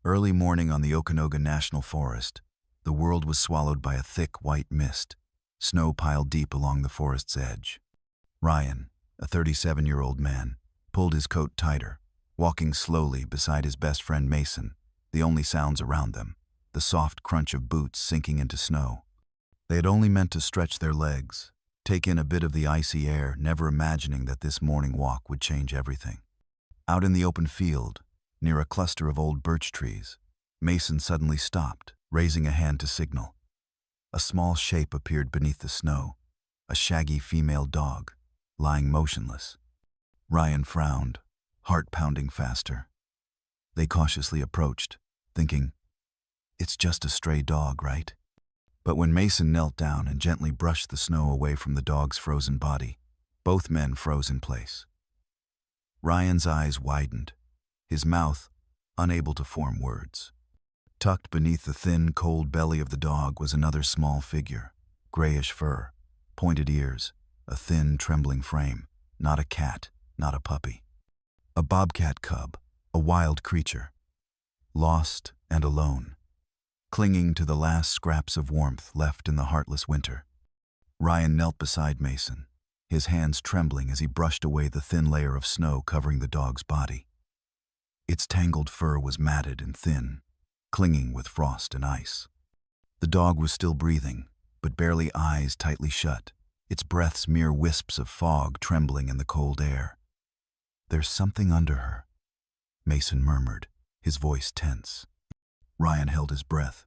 Early morning on the Okanogan National Forest, the world was swallowed by a thick white mist, snow piled deep along the forest's edge. Ryan, a 37-year-old man, pulled his coat tighter, walking slowly beside his best friend Mason, the only sounds around them, the soft crunch of boots sinking into snow. They had only meant to stretch their legs, take in a bit of the icy air, never imagining that this morning walk would change everything. Out in the open field, near a cluster of old birch trees, Mason suddenly stopped, raising a hand to signal. A small shape appeared beneath the snow, a shaggy female dog, lying motionless. Ryan frowned, heart pounding faster. They cautiously approached, thinking, "It's just a stray dog, right?" But when Mason knelt down and gently brushed the snow away from the dog's frozen body, both men froze in place. Ryan's eyes widened, his mouth unable to form words. Tucked beneath the thin, cold belly of the dog was another small figure, grayish fur, pointed ears, a thin, trembling frame. Not a cat, not a puppy. A bobcat cub, a wild creature. Lost and alone, clinging to the last scraps of warmth left in the heartless winter. Ryan knelt beside Mason, his hands trembling as he brushed away the thin layer of snow covering the dog's body. Its tangled fur was matted and thin, clinging with frost and ice. The dog was still breathing, but barely, eyes tightly shut, its breaths mere wisps of fog trembling in the cold air. "There's something under her," Mason murmured, his voice tense. Ryan held his breath,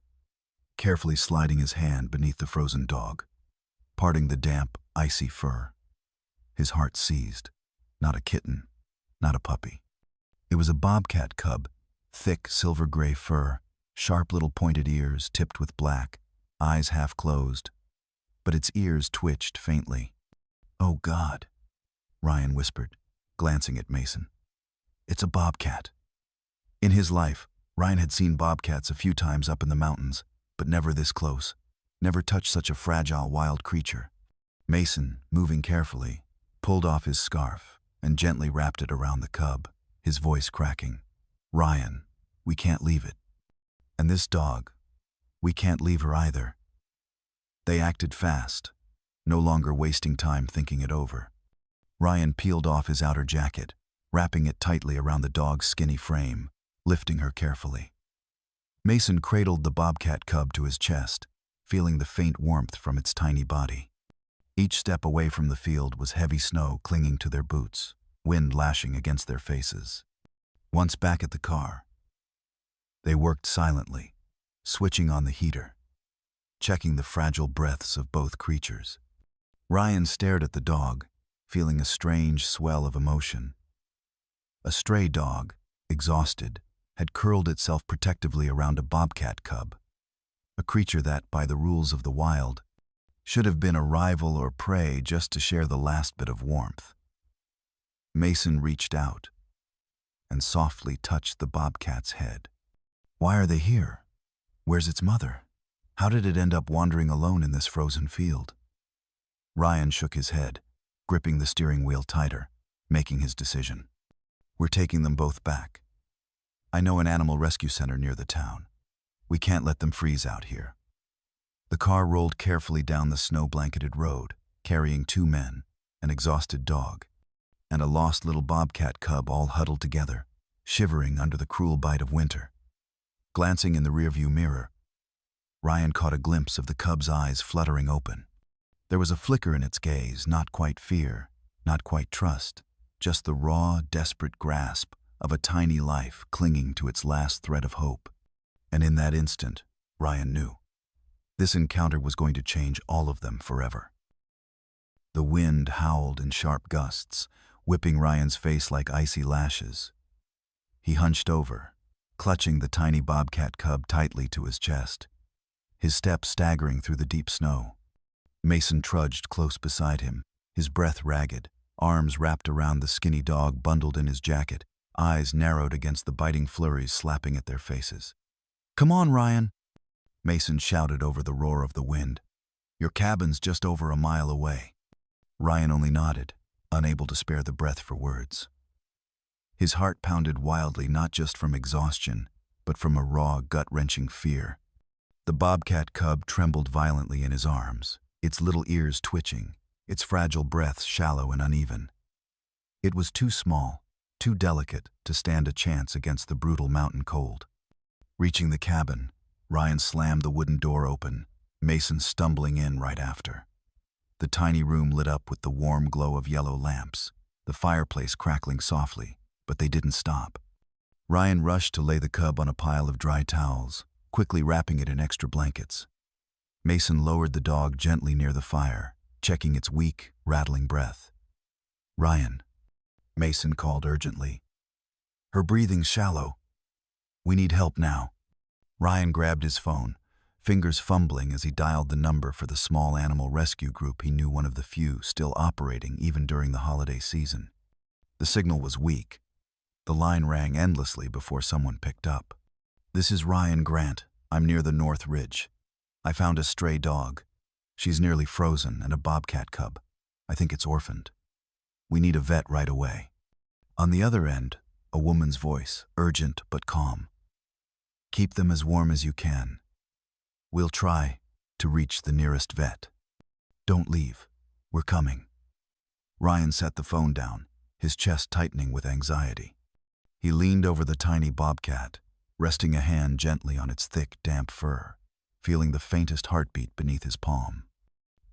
carefully sliding his hand beneath the frozen dog, parting the damp, icy fur. His heart seized. Not a kitten, not a puppy. It was a bobcat cub, thick silver-gray fur, sharp little pointed ears tipped with black, eyes half closed, but its ears twitched faintly. "Oh God," Ryan whispered, glancing at Mason. "It's a bobcat." In his life, Ryan had seen bobcats a few times up in the mountains, but never this close, never touched such a fragile wild creature. Mason, moving carefully, pulled off his scarf and gently wrapped it around the cub, his voice cracking. "Ryan, we can't leave it. And this dog, we can't leave her either." They acted fast, no longer wasting time thinking it over. Ryan peeled off his outer jacket, wrapping it tightly around the dog's skinny frame, lifting her carefully. Mason cradled the bobcat cub to his chest, feeling the faint warmth from its tiny body. Each step away from the field was heavy snow clinging to their boots, wind lashing against their faces. Once back at the car, they worked silently, switching on the heater, checking the fragile breaths of both creatures. Ryan stared at the dog, feeling a strange swell of emotion. A stray dog, exhausted, had curled itself protectively around a bobcat cub, a creature that, by the rules of the wild, should have been a rival or prey just to share the last bit of warmth. Mason reached out and softly touched the bobcat's head. "Why are they here? Where's its mother? How did it end up wandering alone in this frozen field?" Ryan shook his head, gripping the steering wheel tighter, making his decision. "We're taking them both back. I know an animal rescue center near the town. We can't let them freeze out here." The car rolled carefully down the snow-blanketed road, carrying two men, an exhausted dog, and a lost little bobcat cub all huddled together, shivering under the cruel bite of winter. Glancing in the rearview mirror, Ryan caught a glimpse of the cub's eyes fluttering open. There was a flicker in its gaze, not quite fear, not quite trust, just the raw, desperate grasp of a tiny life clinging to its last thread of hope. And in that instant, Ryan knew. This encounter was going to change all of them forever. The wind howled in sharp gusts, whipping Ryan's face like icy lashes. He hunched over, clutching the tiny bobcat cub tightly to his chest, his steps staggering through the deep snow. Mason trudged close beside him, his breath ragged, arms wrapped around the skinny dog bundled in his jacket, eyes narrowed against the biting flurries slapping at their faces. "Come on, Ryan," Mason shouted over the roar of the wind. "Your cabin's just over a mile away." Ryan only nodded, unable to spare the breath for words. His heart pounded wildly, not just from exhaustion, but from a raw, gut-wrenching fear. The bobcat cub trembled violently in his arms, its little ears twitching, its fragile breath shallow and uneven. It was too small, too delicate to stand a chance against the brutal mountain cold. Reaching the cabin, Ryan slammed the wooden door open, Mason stumbling in right after. The tiny room lit up with the warm glow of yellow lamps, the fireplace crackling softly, but they didn't stop. Ryan rushed to lay the cub on a pile of dry towels, quickly wrapping it in extra blankets. Mason lowered the dog gently near the fire, checking its weak, rattling breath. "Ryan," Mason called urgently. "Her breathing's shallow. We need help now." Ryan grabbed his phone, fingers fumbling as he dialed the number for the small animal rescue group he knew, one of the few still operating even during the holiday season. The signal was weak. The line rang endlessly before someone picked up. "This is Ryan Grant. I'm near the North Ridge. I found a stray dog. She's nearly frozen and a bobcat cub. I think it's orphaned. We need a vet right away." On the other end, a woman's voice, urgent but calm. "Keep them as warm as you can. We'll try to reach the nearest vet. Don't leave. We're coming." Ryan set the phone down, his chest tightening with anxiety. He leaned over the tiny bobcat, resting a hand gently on its thick, damp fur, feeling the faintest heartbeat beneath his palm.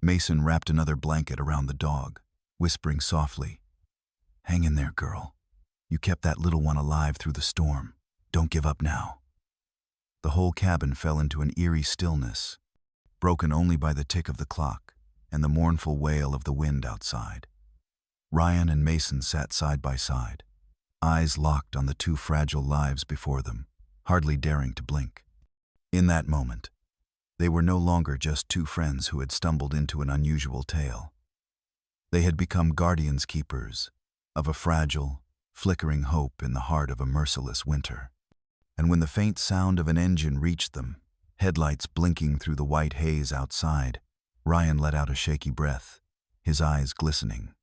Mason wrapped another blanket around the dog, whispering softly, "Hang in there, girl. You kept that little one alive through the storm. Don't give up now." The whole cabin fell into an eerie stillness, broken only by the tick of the clock and the mournful wail of the wind outside. Ryan and Mason sat side by side, eyes locked on the two fragile lives before them, hardly daring to blink. In that moment, they were no longer just two friends who had stumbled into an unusual tale. They had become guardians keepers of a fragile, flickering hope in the heart of a merciless winter. And when the faint sound of an engine reached them, headlights blinking through the white haze outside, Ryan let out a shaky breath, his eyes glistening.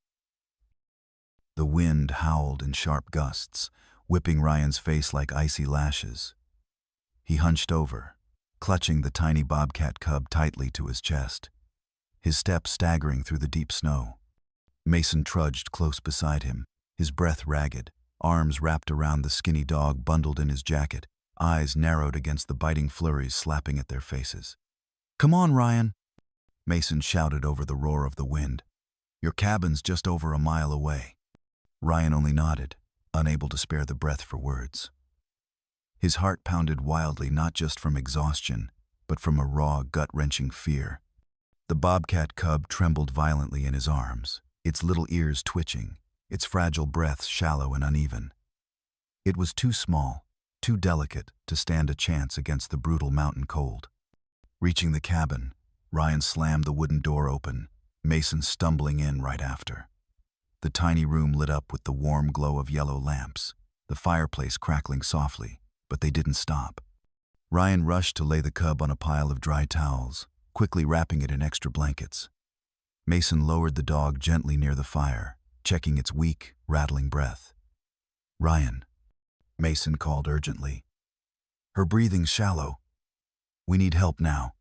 The wind howled in sharp gusts, whipping Ryan's face like icy lashes. He hunched over, clutching the tiny bobcat cub tightly to his chest, his steps staggering through the deep snow. Mason trudged close beside him, his breath ragged, arms wrapped around the skinny dog bundled in his jacket, eyes narrowed against the biting flurries slapping at their faces. "Come on, Ryan," Mason shouted over the roar of the wind. "Your cabin's just over a mile away." Ryan only nodded, unable to spare the breath for words. His heart pounded wildly, not just from exhaustion, but from a raw, gut-wrenching fear. The bobcat cub trembled violently in his arms, its little ears twitching, its fragile breath shallow and uneven. It was too small, too delicate to stand a chance against the brutal mountain cold. Reaching the cabin, Ryan slammed the wooden door open, Mason stumbling in right after. The tiny room lit up with the warm glow of yellow lamps, the fireplace crackling softly, but they didn't stop. Ryan rushed to lay the cub on a pile of dry towels, quickly wrapping it in extra blankets. Mason lowered the dog gently near the fire, checking its weak, rattling breath. "Ryan," Mason called urgently. "Her breathing's shallow. We need help now."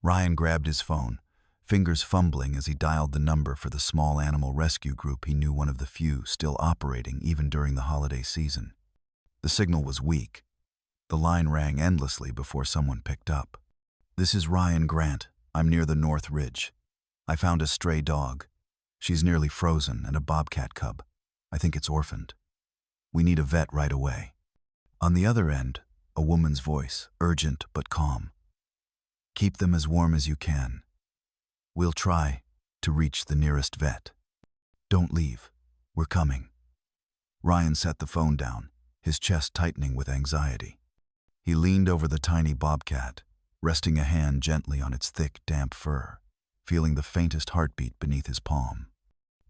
Ryan grabbed his phone, fingers fumbling as he dialed the number for the small animal rescue group he knew, one of the few still operating even during the holiday season. The signal was weak. The line rang endlessly before someone picked up. "This is Ryan Grant. I'm near the North Ridge. I found a stray dog. She's nearly frozen and a bobcat cub. I think it's orphaned. We need a vet right away." On the other end, a woman's voice, urgent but calm. "Keep them as warm as you can. We'll try to reach the nearest vet. Don't leave. We're coming." Ryan set the phone down, his chest tightening with anxiety. He leaned over the tiny bobcat, resting a hand gently on its thick, damp fur, feeling the faintest heartbeat beneath his palm.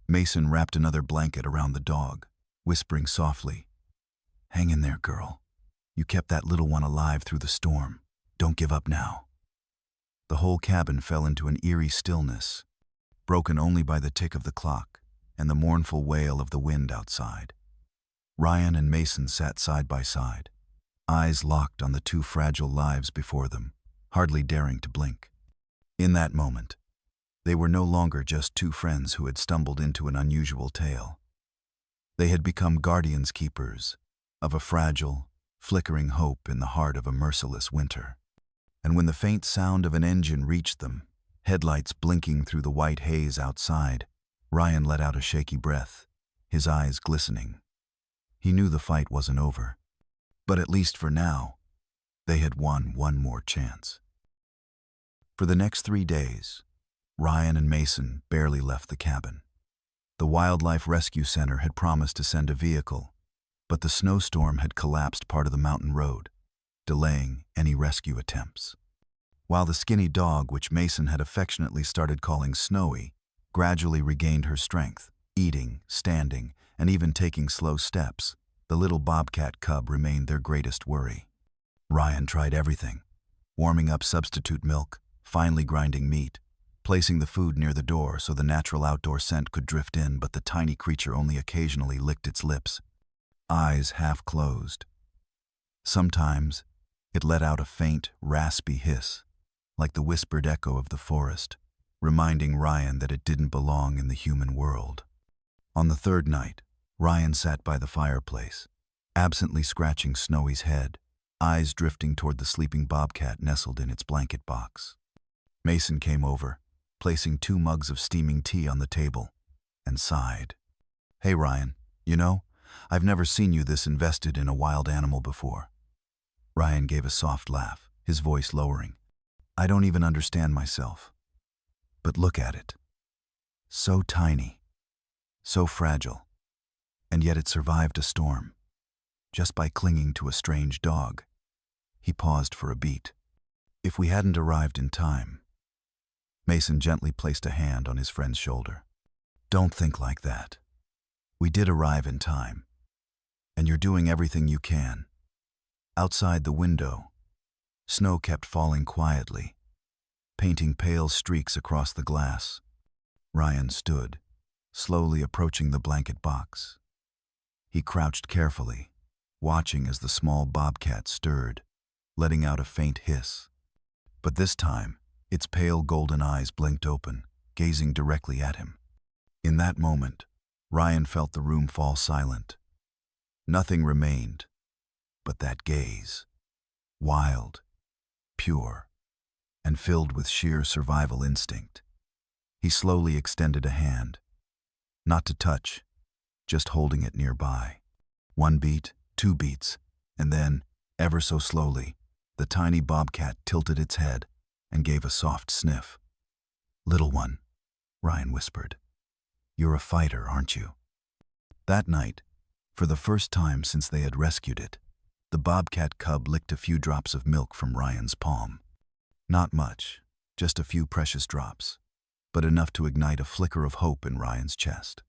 Mason wrapped another blanket around the dog, whispering softly, "Hang in there, girl. You kept that little one alive through the storm. Don't give up now." The whole cabin fell into an eerie stillness, broken only by the tick of the clock and the mournful wail of the wind outside. Ryan and Mason sat side by side, eyes locked on the two fragile lives before them, hardly daring to blink. In that moment, they were no longer just two friends who had stumbled into an unusual tale. They had become guardians keepers of a fragile, flickering hope in the heart of a merciless winter. And when the faint sound of an engine reached them, headlights blinking through the white haze outside, Ryan let out a shaky breath, his eyes glistening. He knew the fight wasn't over, but at least for now, they had won one more chance. For the next 3 days, Ryan and Mason barely left the cabin. The Wildlife Rescue Center had promised to send a vehicle, but the snowstorm had collapsed part of the mountain road, delaying any rescue attempts. While the skinny dog, which Mason had affectionately started calling Snowy, gradually regained her strength, eating, standing, and even taking slow steps, the little Bobcat Cub remained their greatest worry. Ryan tried everything, warming up substitute milk, finely grinding meat, placing the food near the door so the natural outdoor scent could drift in, but the tiny creature only occasionally licked its lips, eyes half closed. Sometimes, it let out a faint, raspy hiss, like the whispered echo of the forest, reminding Ryan that it didn't belong in the human world. On the third night, Ryan sat by the fireplace, absently scratching Snowy's head, eyes drifting toward the sleeping bobcat nestled in its blanket box. Mason came over, placing 2 mugs of steaming tea on the table, and sighed. "Hey Ryan, I've never seen you this invested in a wild animal before." Ryan gave a soft laugh, his voice lowering. "I don't even understand myself. But look at it. So tiny, so fragile, and yet it survived a storm, just by clinging to a strange dog." He paused for a beat. "If we hadn't arrived in time..." Mason gently placed a hand on his friend's shoulder. "Don't think like that. We did arrive in time, and you're doing everything you can." Outside the window, snow kept falling quietly, painting pale streaks across the glass. Ryan stood, slowly approaching the blanket box. He crouched carefully, watching as the small bobcat stirred, letting out a faint hiss. But this time, its pale golden eyes blinked open, gazing directly at him. In that moment, Ryan felt the room fall silent. Nothing remained but that gaze, wild, pure, and filled with sheer survival instinct. He slowly extended a hand, not to touch, just holding it nearby. 1 beat, 2 beats, and then, ever so slowly, the tiny bobcat tilted its head and gave a soft sniff. "Little one," Ryan whispered, "you're a fighter, aren't you?" That night, for the first time since they had rescued it, the Bobcat Cub licked a few drops of milk from Ryan's palm. Not much, just a few precious drops, but enough to ignite a flicker of hope in Ryan's chest.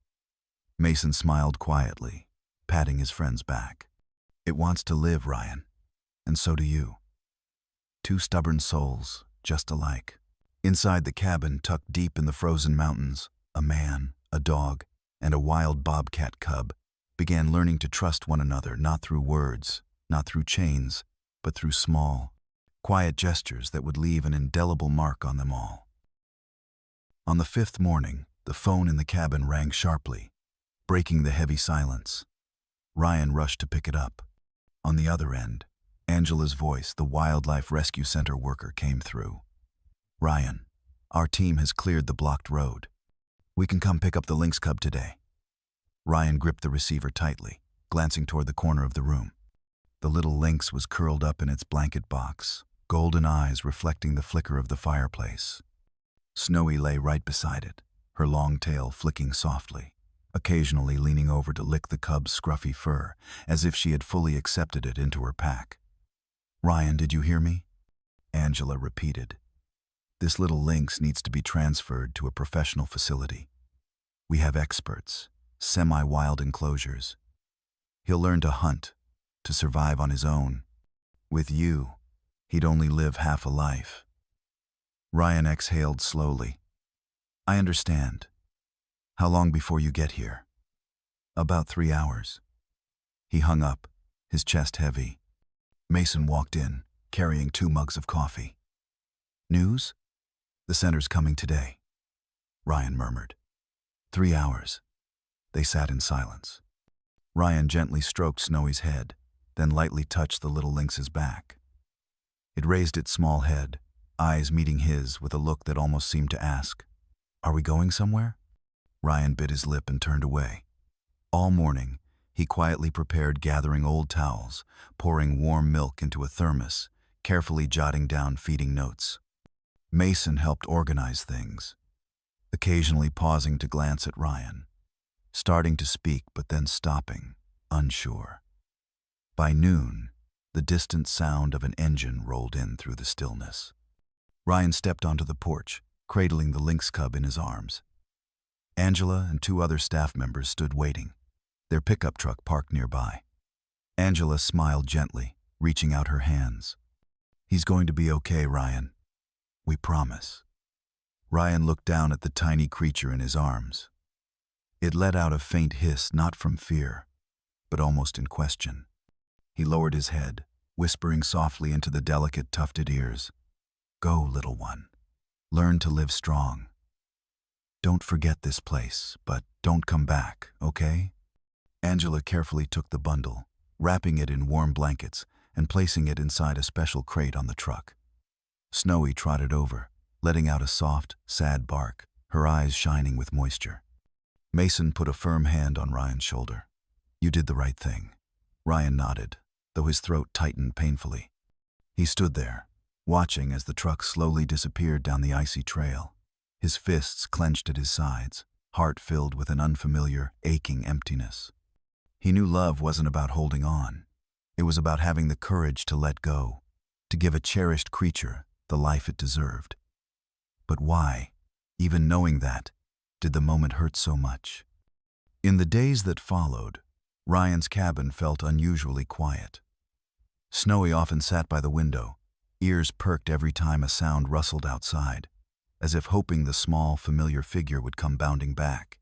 Mason smiled quietly, patting his friend's back. "It wants to live, Ryan, and so do you. 2 stubborn souls, just alike." Inside the cabin, tucked deep in the frozen mountains, a man, a dog, and a wild bobcat cub began learning to trust one another, not through words, not through chains, but through small, quiet gestures that would leave an indelible mark on them all. On the 5th morning, the phone in the cabin rang sharply, breaking the heavy silence. Ryan rushed to pick it up. On the other end, Angela's voice, the Wildlife Rescue Center worker, came through. "Ryan, our team has cleared the blocked road. We can come pick up the lynx cub today." Ryan gripped the receiver tightly, glancing toward the corner of the room. The little lynx was curled up in its blanket box, golden eyes reflecting the flicker of the fireplace. Snowy lay right beside it, her long tail flicking softly, occasionally leaning over to lick the cub's scruffy fur, as if she had fully accepted it into her pack. "Ryan, did you hear me?" Angela repeated. "This little lynx needs to be transferred to a professional facility. We have experts, semi-wild enclosures. He'll learn to hunt, to survive on his own. With you, he'd only live half a life." Ryan exhaled slowly. "I understand. How long before you get here?" "About 3 hours." He hung up, his chest heavy. Mason walked in, carrying 2 mugs of coffee. News? The center's coming today, Ryan murmured. 3 hours. They sat in silence. Ryan gently stroked Snowy's head, then lightly touched the little lynx's back. It raised its small head, eyes meeting his with a look that almost seemed to ask, "Are we going somewhere?" Ryan bit his lip and turned away. All morning, he quietly prepared, gathering old towels, pouring warm milk into a thermos, carefully jotting down feeding notes. Mason helped organize things, occasionally pausing to glance at Ryan, starting to speak but then stopping, unsure. By noon, the distant sound of an engine rolled in through the stillness. Ryan stepped onto the porch, cradling the lynx cub in his arms. Angela and 2 other staff members stood waiting, their pickup truck parked nearby. Angela smiled gently, reaching out her hands. "He's going to be okay, Ryan. We promise." Ryan looked down at the tiny creature in his arms. It let out a faint hiss, not from fear, but almost in question. He lowered his head, whispering softly into the delicate, tufted ears, "Go, little one. Learn to live strong. Don't forget this place, but don't come back, okay?" Angela carefully took the bundle, wrapping it in warm blankets and placing it inside a special crate on the truck. Snowy trotted over, letting out a soft, sad bark, her eyes shining with moisture. Mason put a firm hand on Ryan's shoulder. "You did the right thing." Ryan nodded, though his throat tightened painfully. He stood there, watching as the truck slowly disappeared down the icy trail, his fists clenched at his sides, heart filled with an unfamiliar, aching emptiness. He knew love wasn't about holding on. It was about having the courage to let go, to give a cherished creature the life it deserved. But why, even knowing that, did the moment hurt so much? In the days that followed, Ryan's cabin felt unusually quiet. Snowy often sat by the window, ears perked every time a sound rustled outside, as if hoping the small, familiar figure would come bounding back.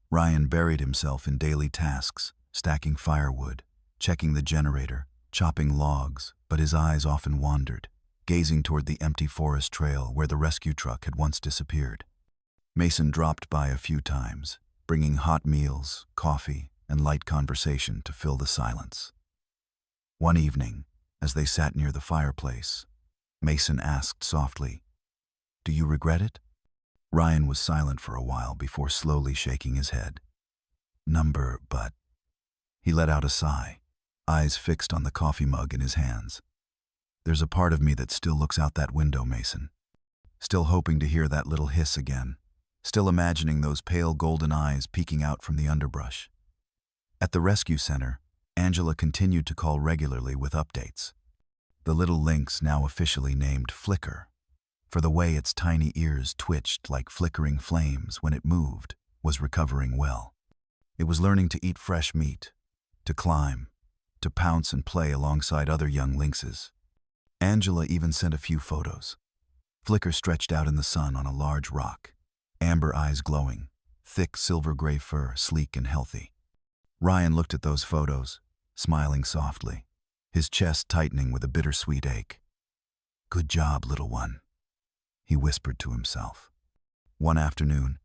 Ryan buried himself in daily tasks, stacking firewood, checking the generator, chopping logs, but his eyes often wandered, gazing toward the empty forest trail where the rescue truck had once disappeared. Mason dropped by a few times, bringing hot meals, coffee, and light conversation to fill the silence. One evening, as they sat near the fireplace, Mason asked softly, "Do you regret it?" Ryan was silent for a while before slowly shaking his head. But he let out a sigh, eyes fixed on the coffee mug in his hands. "There's a part of me that still looks out that window, Mason. Still hoping to hear that little hiss again. Still imagining those pale golden eyes peeking out from the underbrush." At the rescue center, Angela continued to call regularly with updates. The little lynx, now officially named Flicker, for the way its tiny ears twitched like flickering flames when it moved, was recovering well. It was learning to eat fresh meat, to climb, to pounce and play alongside other young lynxes. Angela even sent a few photos. Flicker stretched out in the sun on a large rock, amber eyes glowing, thick silver-gray fur, sleek and healthy. Ryan looked at those photos, smiling softly, his chest tightening with a bittersweet ache. "Good job, little one," he whispered to himself. One afternoon,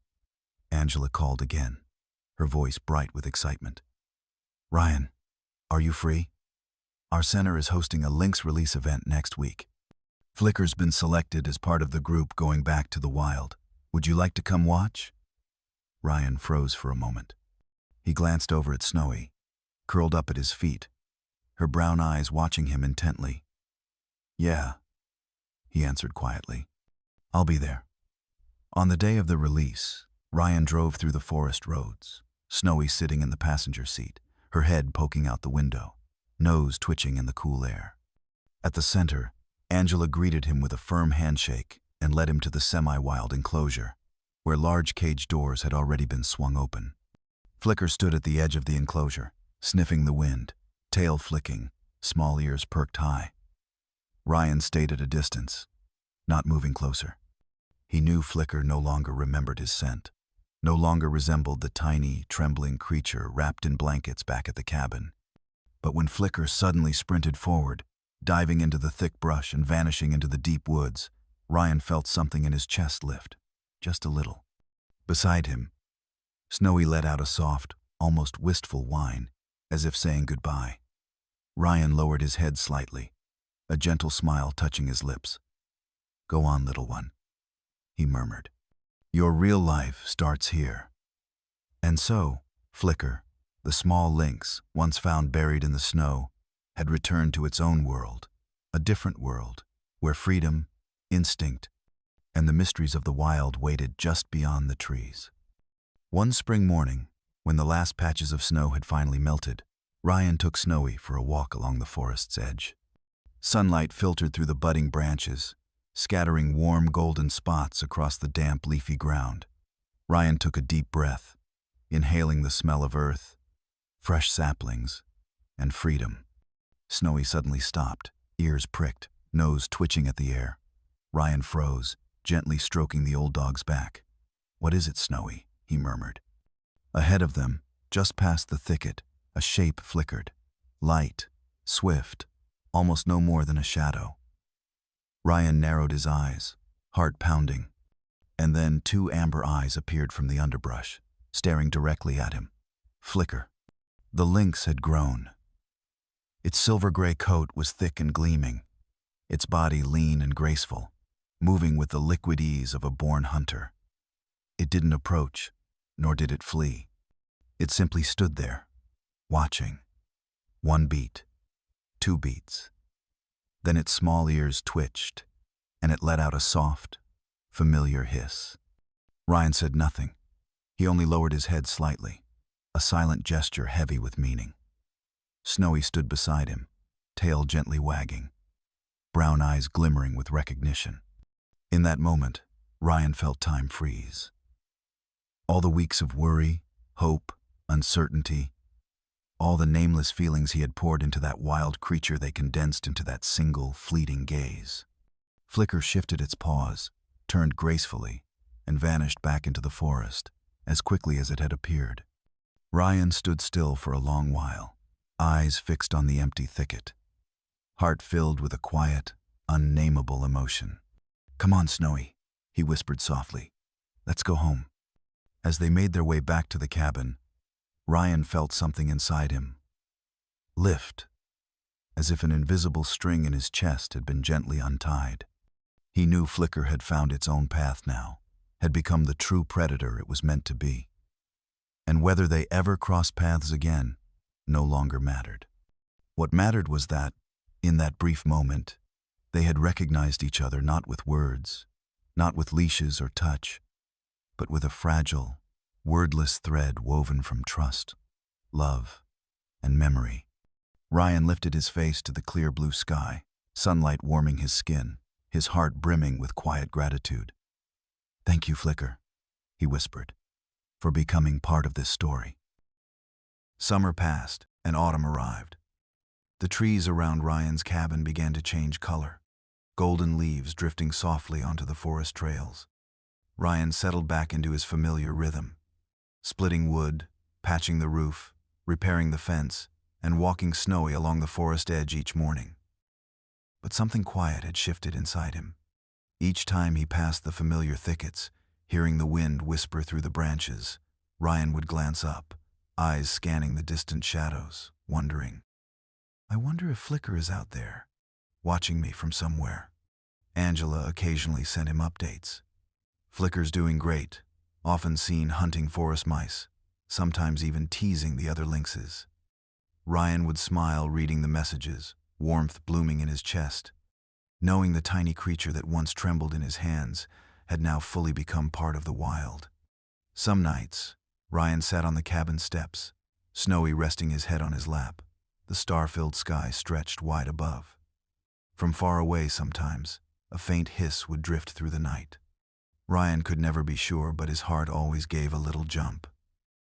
Angela called again, her voice bright with excitement. "Ryan, are you free? Our center is hosting a lynx release event next week. Flicker's been selected as part of the group going back to the wild. Would you like to come watch?" Ryan froze for a moment. He glanced over at Snowy, curled up at his feet, her brown eyes watching him intently. "Yeah," he answered quietly. "I'll be there." On the day of the release, Ryan drove through the forest roads, Snowy sitting in the passenger seat, her head poking out the window, nose twitching in the cool air. At the center, Angela greeted him with a firm handshake and led him to the semi-wild enclosure, where large cage doors had already been swung open. Flicker stood at the edge of the enclosure, sniffing the wind, tail flicking, small ears perked high. Ryan stayed at a distance, not moving closer. He knew Flicker no longer remembered his scent, no longer resembled the tiny, trembling creature wrapped in blankets back at the cabin. But when Flicker suddenly sprinted forward, Diving into the thick brush and vanishing into the deep woods, Ryan felt something in his chest lift, just a little. Beside him, Snowy let out a soft, almost wistful whine, as if saying goodbye. Ryan lowered his head slightly, a gentle smile touching his lips. "Go on, little one," he murmured. "Your real life starts here." And so, Flicker, the small lynx, once found buried in the snow, had returned to its own world, a different world, where freedom, instinct, and the mysteries of the wild waited just beyond the trees. One spring morning, when the last patches of snow had finally melted, Ryan took Snowy for a walk along the forest's edge. Sunlight filtered through the budding branches, scattering warm golden spots across the damp, leafy ground. Ryan took a deep breath, inhaling the smell of earth, fresh saplings, and freedom. Snowy suddenly stopped, ears pricked, nose twitching at the air. Ryan froze, gently stroking the old dog's back. "What is it, Snowy?" he murmured. Ahead of them, just past the thicket, a shape flickered. Light, swift, almost no more than a shadow. Ryan narrowed his eyes, heart pounding. And then 2 amber eyes appeared from the underbrush, staring directly at him. Flicker. The lynx had grown. Its silver-gray coat was thick and gleaming, its body lean and graceful, moving with the liquid ease of a born hunter. It didn't approach, nor did it flee. It simply stood there, watching. 1 beat, 2 beats. Then its small ears twitched, and it let out a soft, familiar hiss. Ryan said nothing. He only lowered his head slightly, a silent gesture heavy with meaning. Snowy stood beside him, tail gently wagging, brown eyes glimmering with recognition. In that moment, Ryan felt time freeze. All the weeks of worry, hope, uncertainty, all the nameless feelings he had poured into that wild creature, they condensed into that single, fleeting gaze. Flicker shifted its paws, turned gracefully, and vanished back into the forest, as quickly as it had appeared. Ryan stood still for a long while, eyes fixed on the empty thicket, heart filled with a quiet, unnameable emotion. "Come on, Snowy," he whispered softly. "Let's go home." As they made their way back to the cabin, Ryan felt something inside him lift, as if an invisible string in his chest had been gently untied. He knew Flicker had found its own path now, had become the true predator it was meant to be. And whether they ever crossed paths again no longer mattered. What mattered was that, in that brief moment, they had recognized each other not with words, not with leashes or touch, but with a fragile, wordless thread woven from trust, love, and memory. Ryan lifted his face to the clear blue sky, sunlight warming his skin, his heart brimming with quiet gratitude. "Thank you, Flicker," he whispered, "for becoming part of this story." Summer passed, and autumn arrived. The trees around Ryan's cabin began to change color, golden leaves drifting softly onto the forest trails. Ryan settled back into his familiar rhythm, splitting wood, patching the roof, repairing the fence, and walking Snowy along the forest edge each morning. But something quiet had shifted inside him. Each time he passed the familiar thickets, hearing the wind whisper through the branches, Ryan would glance up, eyes scanning the distant shadows, wondering, "I wonder if Flicker is out there, watching me from somewhere." Angela occasionally sent him updates. "Flicker's doing great, often seen hunting forest mice, sometimes even teasing the other lynxes." Ryan would smile reading the messages, warmth blooming in his chest, knowing the tiny creature that once trembled in his hands had now fully become part of the wild. Some nights, Ryan sat on the cabin steps, Snowy resting his head on his lap, the star-filled sky stretched wide above. From far away sometimes, a faint hiss would drift through the night. Ryan could never be sure, but his heart always gave a little jump.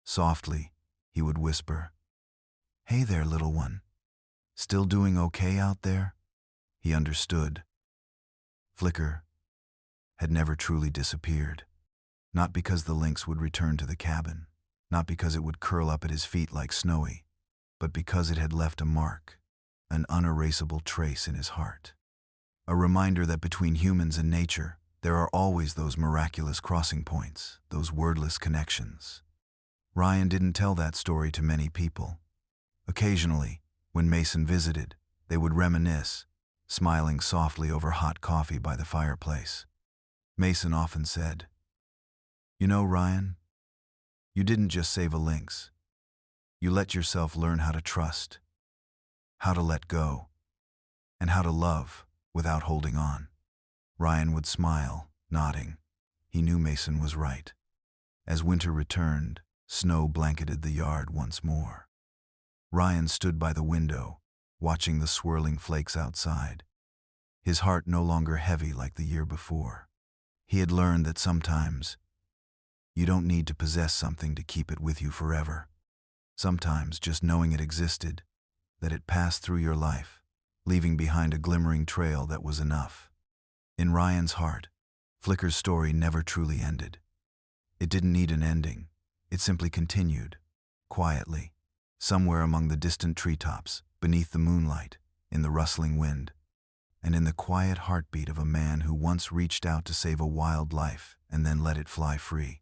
Softly, he would whisper, "Hey there, little one. Still doing okay out there?" He understood. Flicker had never truly disappeared. Not because the lynx would return to the cabin, not because it would curl up at his feet like Snowy, but because it had left a mark, an unerasable trace in his heart. A reminder that between humans and nature, there are always those miraculous crossing points, those wordless connections. Ryan didn't tell that story to many people. Occasionally, when Mason visited, they would reminisce, smiling softly over hot coffee by the fireplace. Mason often said, "You know, Ryan, you didn't just save a lynx. You let yourself learn how to trust, how to let go, and how to love without holding on." Ryan would smile, nodding. He knew Mason was right. As winter returned, snow blanketed the yard once more. Ryan stood by the window, watching the swirling flakes outside, his heart no longer heavy like the year before. He had learned that sometimes you don't need to possess something to keep it with you forever. Sometimes just knowing it existed, that it passed through your life, leaving behind a glimmering trail, that was enough. In Ryan's heart, Flicker's story never truly ended. It didn't need an ending. It simply continued, quietly, somewhere among the distant treetops, beneath the moonlight, in the rustling wind, and in the quiet heartbeat of a man who once reached out to save a wild life and then let it fly free.